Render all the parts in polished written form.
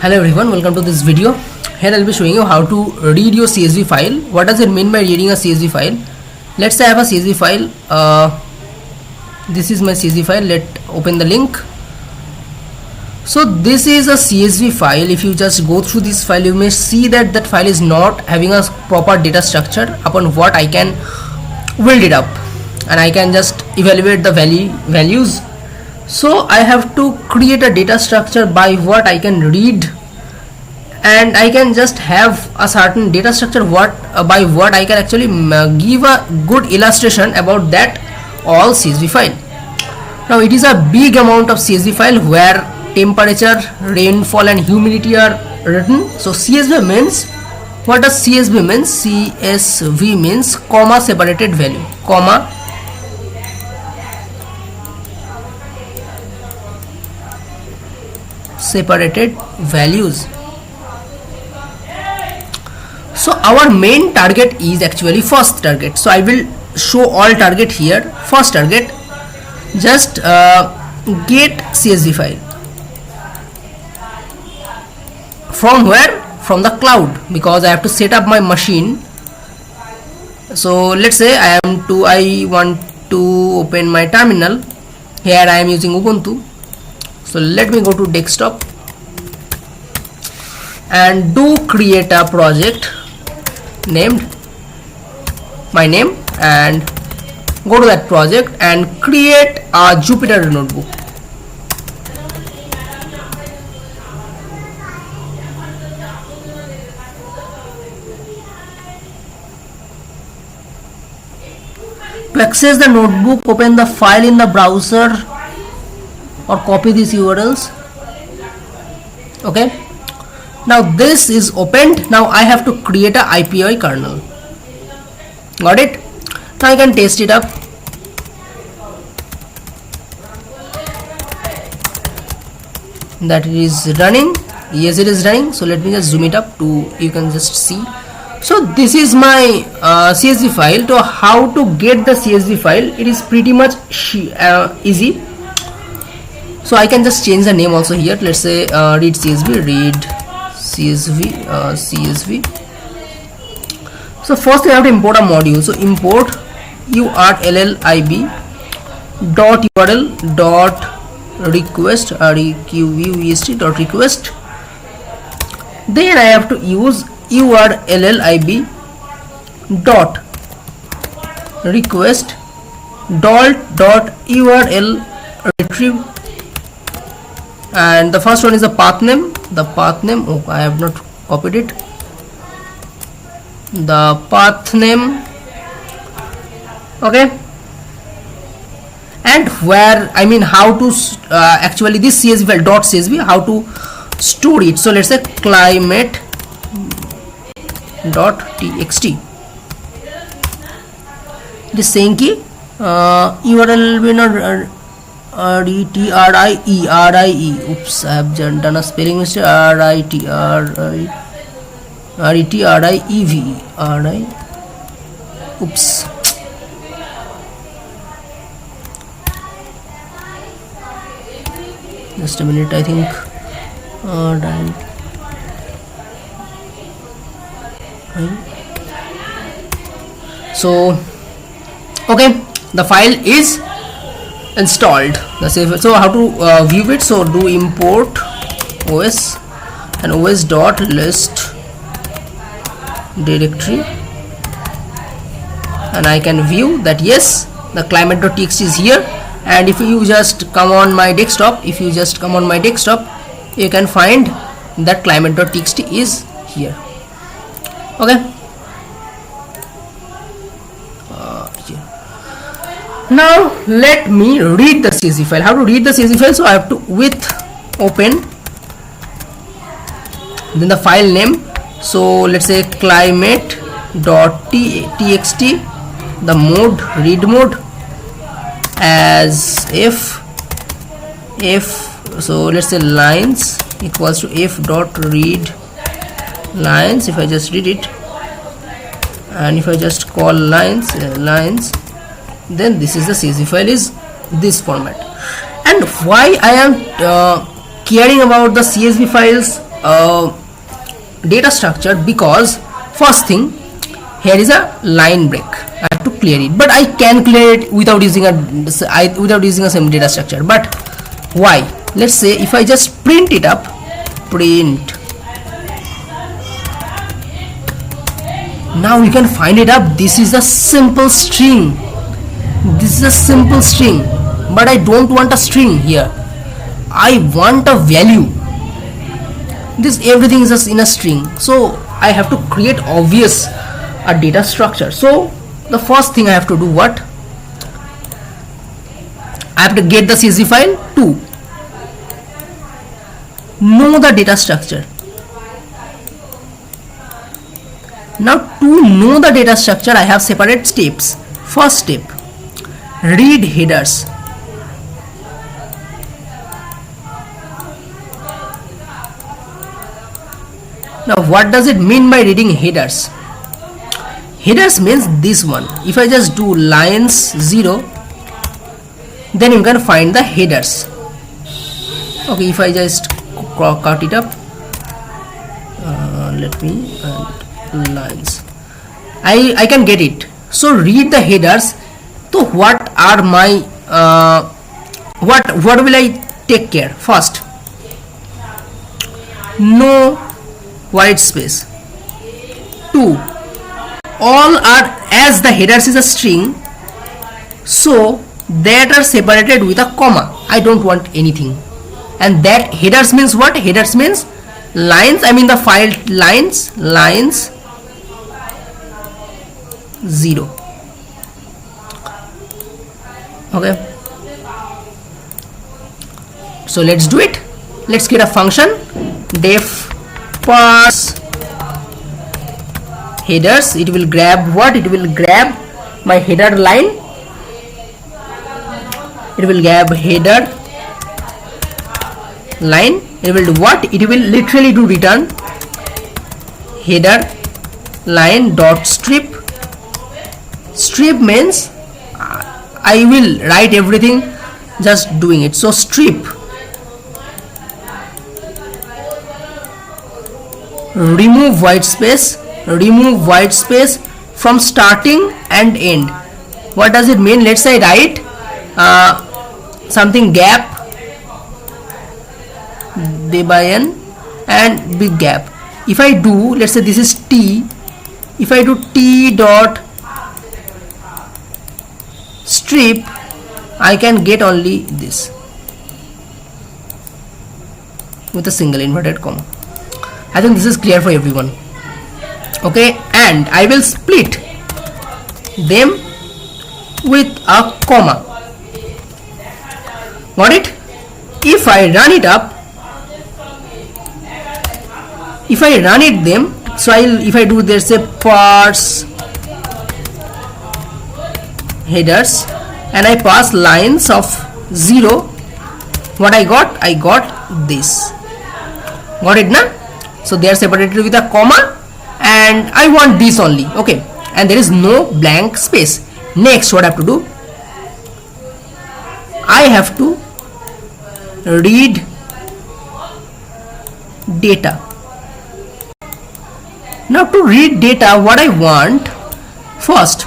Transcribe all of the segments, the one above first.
Hello everyone, welcome to this video. Here I'll be showing you how to read your CSV file. What does it mean by reading a CSV file? Let's say I have a CSV file. This is my CSV file. Let's open the link. So this is a CSV file. If you just go through this file, you may see that that file is not having a proper data structure upon what I can build it up, and I can just evaluate the values. So I have to create a data structure by what I can read, and I can just have a certain data structure by what I can actually give a good illustration about that all CSV file. Now it is a big amount of CSV file where temperature, rainfall and humidity are written. So CSV means, what does CSV mean? CSV means comma separated value, comma separated values. So our main target is actually first target. So I will show all target here. First target, just get CSV file. From where? From the cloud, because I have to set up my machine. So let's say I want to open my terminal. Here I am using Ubuntu. So let me go to desktop and do create a project named my name, and go to that project and create a Jupyter notebook. To access the notebook, open the file in the browser or copy these URLs. Okay, now this is opened. Now I have to create a IPY kernel. Got it? Now I can test it up. That it is running. Yes, it is running. So let me just zoom it up to you can just see. So this is my CSV file. So how to get the CSV file? It is pretty much easy. So I can just change the name also here. Let's say read CSV. So first we have to import a module. So import urllib dot url dot request dot request. Then I have to use urllib dot request dot url retrieve, and the first one is the path name. Oh, I have not copied it. The path name. Okay, and where how to actually this CSV file dot CSV, how to store it. So let's say climate dot txt. It is saying ki URL will not RETRIE. Oops, I have done a spelling mistake. RETRIEV. Oops. Just a minute, I think. So okay, the file is installed. So how to view it? So do import OS and OS dot list directory, and I can view that yes, the climate.txt is here. And if you just come on my desktop, you can find that climate.txt is here. Okay. Now let me read the CSV file. How to read the CSV file? So I have to with open, then the file name. So let's say climate.txt, the mode, read mode as f. So let's say lines equals to f dot read lines. If I just read it, and if I just call lines, then this is the CSV file is this format. And why I am caring about the CSV files data structure, because first thing, here is a line break. I have to clear it, but I can clear it without using a same data structure. But why? Let's say if I just print it up, print. Now you can find it up. This is a simple string. This is a simple string, but I don't want a string here. I want a value. This everything is just in a string, so I have to create obvious a data structure. So the first thing I have to do, what? I have to get the CSV file to know the data structure. Now to know the data structure, I have separate steps. First step, read headers. Now what does it mean by reading headers? Headers means this one. If I just do lines 0, then you can find the headers. Okay, if I just cut it up, let me lines, I can get it. So read the headers. So what are my what will I take care? First, no white space. 2, all are, as the headers is a string, so that are separated with a comma. I don't want anything. And that headers means what? Headers means lines, I mean the file lines 0. Okay, so let's do it. Let's get a function def parse headers. It will grab what? It will grab my header line. It will grab header line. It will do what? It will literally do return header line dot strip. Strip means I will write everything just doing it. So strip, remove white space from starting and end. What does it mean? Let's say I write something gap debian and big gap. If I do, let's say this is t, if I do t dot strip, I can get only this with a single inverted comma. I think this is clear for everyone. Okay, and I will split them with a comma. Got it? If I run it up, if I run it them, so if I do there's a parse headers and I pass lines of 0, what I got? I got this. Got it na? So they are separated with a comma and I want this only. Okay, and there is no blank space. Next, what I have to do? I have to read data. Now to read data, what I want? First,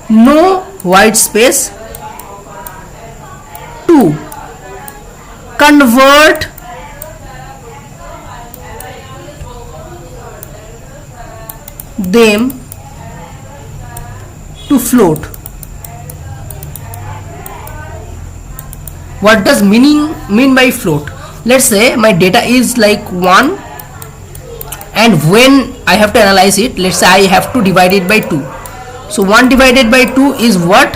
no white space. 2, convert them to float. What does mean by float? Let's say my data is like 1 and when I have to analyze it, let's say I have to divide it by 2. So 1 divided by 2 is what?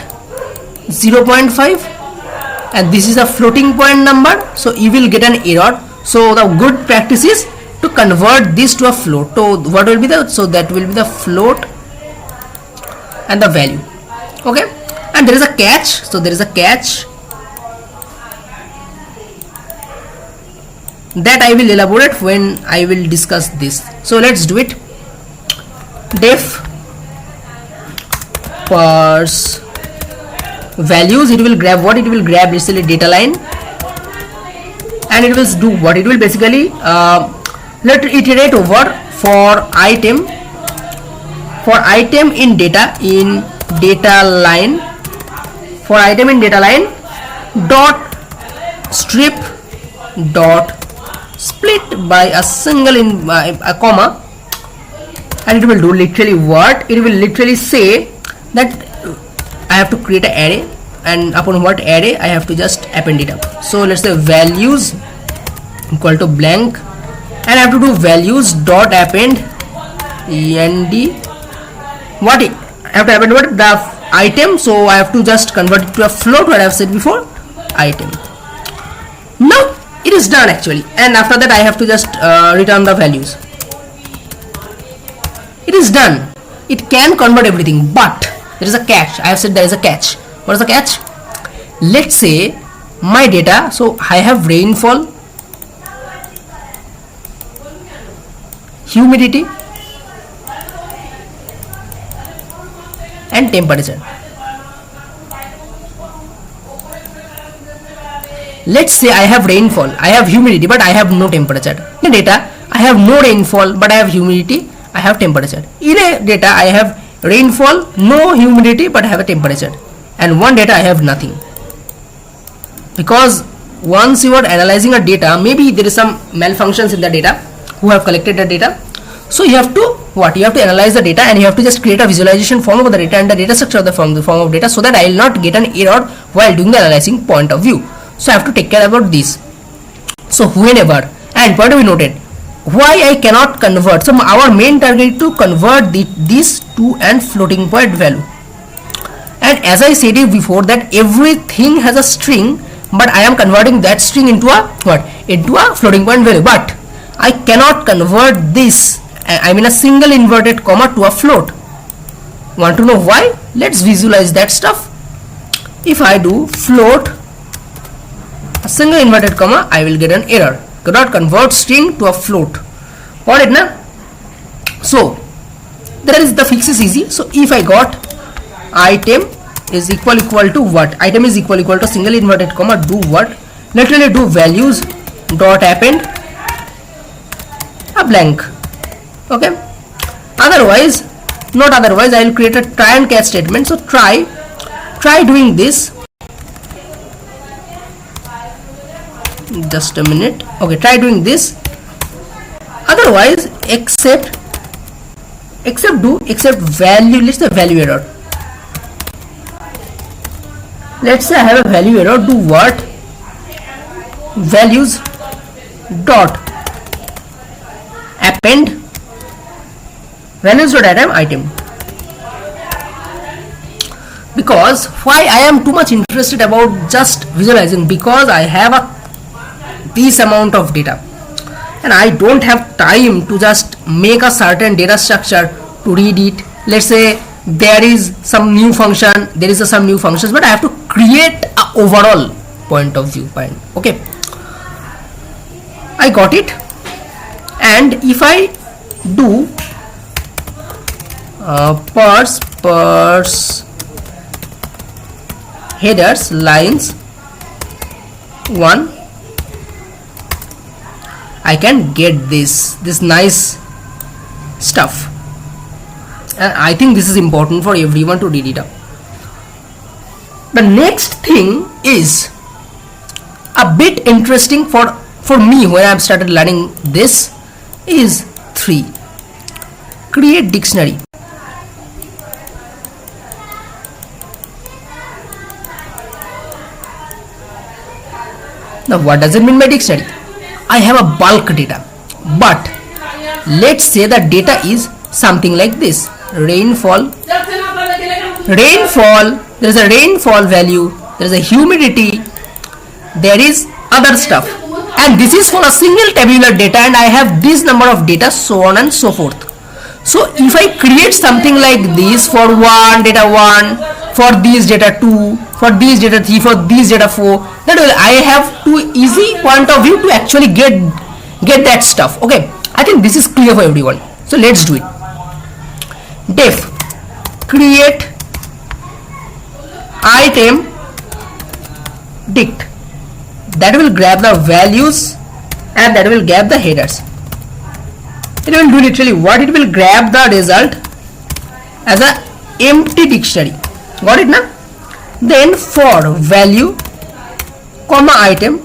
0.5, and this is a floating point number, so you will get an error. So the good practice is to convert this to a float. So what will be the, so that will be the float and the value. Okay, and there is a catch. So there is a catch that I will elaborate when I will discuss this. So let's do it. Def parse values, it will grab what? It will grab basically data line and it will do what? It will basically let it iterate over for item in data line, for item in data line dot strip dot split by a single a comma, and it will do literally what? It will literally say that I have to create an array, and upon what array I have to just append it up. So let's say values equal to blank, and I have to do values dot append what I have to append what? The item. So I have to just convert it to a float, what I have said before, item. Now it is done actually, and after that I have to just return the values. It is done. It can convert everything, but there is a catch. I have said there is a catch. What is the catch? Let's say my data, so I have rainfall, humidity and temperature. Let's say I have rainfall, I have humidity, but I have no temperature. In data I have no rainfall, but I have humidity, I have temperature. In a data I have rainfall, no humidity, but I have a temperature. And one data I have nothing. Because once you are analyzing a data, maybe there is some malfunctions in the data who have collected the data. So you have to what? You have to analyze the data, and you have to just create a visualization form of the data and the data structure of the form of data, so that I will not get an error while doing the analyzing point of view. So I have to take care about this. So whenever, and point of view noted, why I cannot convert. So our main target is to convert these to and floating point value. And as I said it before, that everything has a string, but I am converting that string into a what? Into a floating point value. But I cannot convert this, I mean a single inverted comma, to a float. Want to know why? Let's visualize that stuff. If I do float a single inverted comma, I will get an error. Cannot convert string to a float. Got it now? So there is the fix is easy. So if I got item is equal to what? Item is equal to single inverted comma, do what? Literally do values dot append a blank. Okay, otherwise, not otherwise, I will create a try and catch statement. So try doing this. Just a minute. Okay, try doing this. Otherwise, except value. Let's say value error. Let's say I have a value error. Do what? Values dot append values dot item. Because why I am too much interested about just visualizing? Because I have this amount of data, and I don't have time to just make a certain data structure to read it. Let's say there is some new function, some new functions, but I have to create a overall point of view. Okay, I got it. And if I do parse headers lines 1, I can get this nice stuff, and I think this is important for everyone to read it up. The next thing is a bit interesting for me when I have started learning this is 3. Create dictionary. Now what does it mean by dictionary? I have a bulk data, but let's say the data is something like this: rainfall, there is a rainfall value, there is a humidity, there is other stuff, and this is for a single tabular data, and I have this number of data, so on and so forth. So if I create something like this for data 1, for these data 2, for these data 3, for these data 4, that will I have too easy point of view to actually get that stuff. Okay, I think this is clear for everyone. So let's do it. Def create item dict that will grab the values and that will grab the headers. It will do literally what? It will grab the result as a empty dictionary. Got it now? Then for value comma item,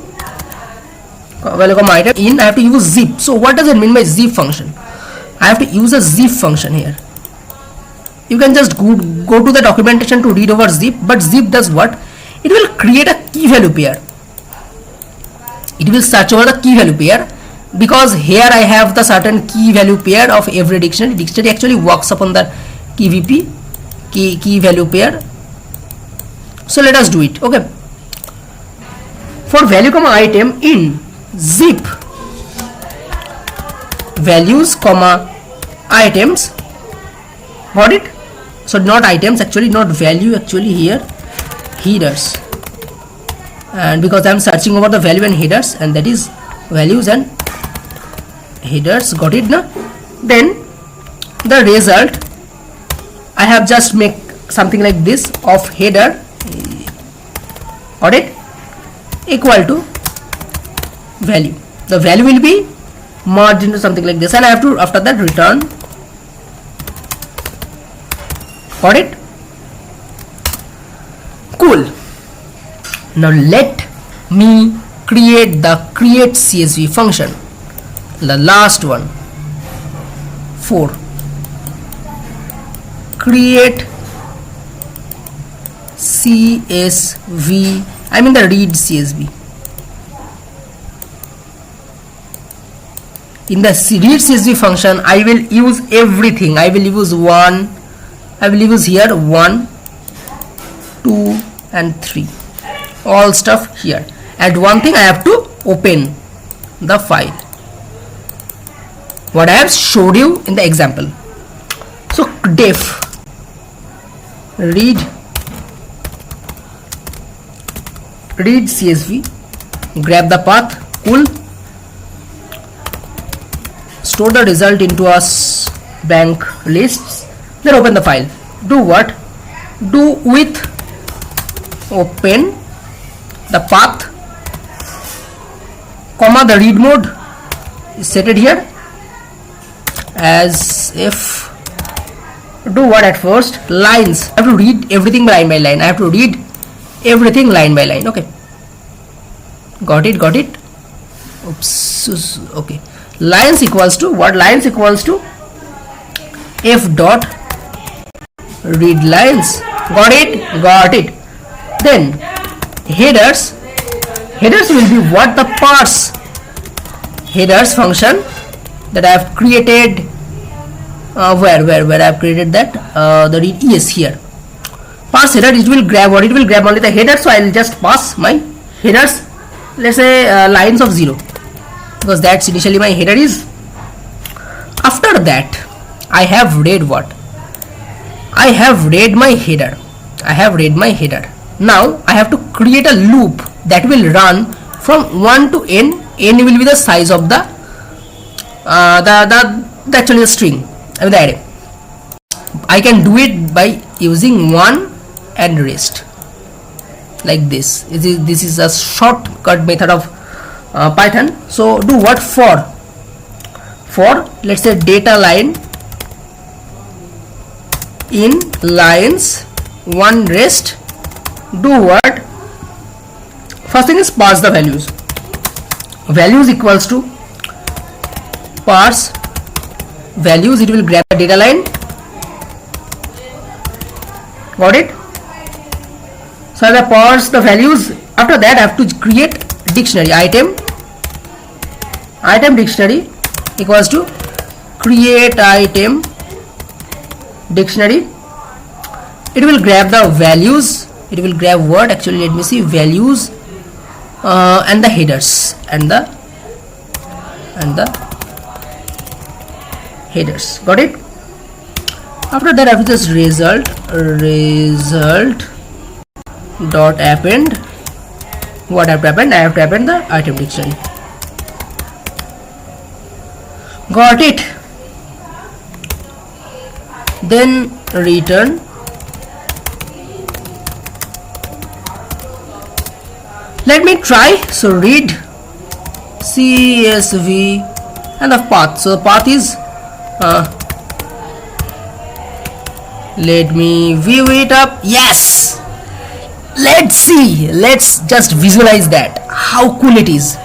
value comma item in, I have to use zip. So what does it mean by zip function? I have to use a zip function here. You can just go to the documentation to read over zip, but zip does what? It will create a key value pair. It will search over the key value pair, because here I have the certain key value pair of every dictionary. Dictionary actually works upon the key value pair. So let us do it. Okay. For value comma item in zip values comma items. Got it? So not items, actually not value, actually here headers, and because I am searching over the value and headers, and that is values and headers. Got it now? Then the result, I have just make something like this of header. Got it? Equal to value. The value will be merged into something like this, and I have to after that return. Got it? Cool. Now let me create the create CSV function, the last one. 4. Create CSV, I mean the read CSV. In the read CSV function, I will use everything. I will use here 1, 2 and 3, all stuff here. And one thing, I have to open the file, what I have showed you in the example. So def read CSV, grab the path, cool, store the result into a bank lists, then open the file. Do what? Do with open the path comma the read mode is set it here as if. Do what at first? Lines. I have to read everything line by line. I have to read everything line by line. Okay. Got it? Got it? Oops. Okay. Lines equals to what? Lines equals to f dot read lines. Got it? Got it. Then headers. Headers will be what? The parse headers function that I have created. Where I have created that the read, yes, here. Pass header, it will grab what? It will grab only the header, so I will just pass my headers, let's say lines of 0, because that's initially my header is. After that, I have read what? I have read my header. I have read my header. Now I have to create a loop that will run from 1 to n. N will be the size of the actually the string, the array. I can do it by using 1 and rest, like this. This is a shortcut method of Python. So do what? For let's say data line in lines 1 rest. Do what? First thing is parse the values. Values equals to parse values. It will grab the data line. Got it? So I have parse the values. After that, I have to create dictionary. Item dictionary equals to create item dictionary. It will grab the values. It will grab what? Actually, let me see. Values and the headers and the headers. Got it? After that, I have to just result dot append. What I have to append? I have to append the item dictionary. Got it? Then return. let me try. So read CSV and the path. So the path is let me view it up. Yes, let's see, let's just visualize that, how cool it is,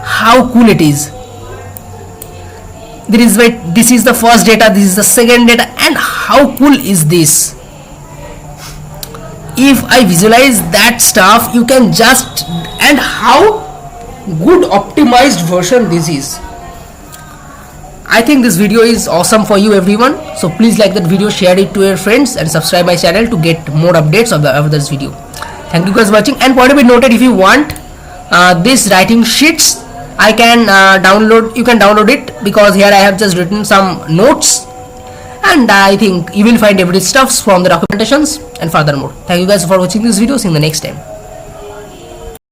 how cool it is. There is, wait, this is the first data, this is the second data, and how cool is this? If I visualize that stuff, you can just, and how good optimized version this is. I think this video is awesome for you everyone, so please like that video, share it to your friends, and subscribe my channel to get more updates of this video. Thank you guys for watching. And point to be noted, if you want this writing sheets, I can download, you can download it, because here I have just written some notes, and I think you will find every stuff from the documentations and furthermore. Thank you guys for watching this video. See you in the next time.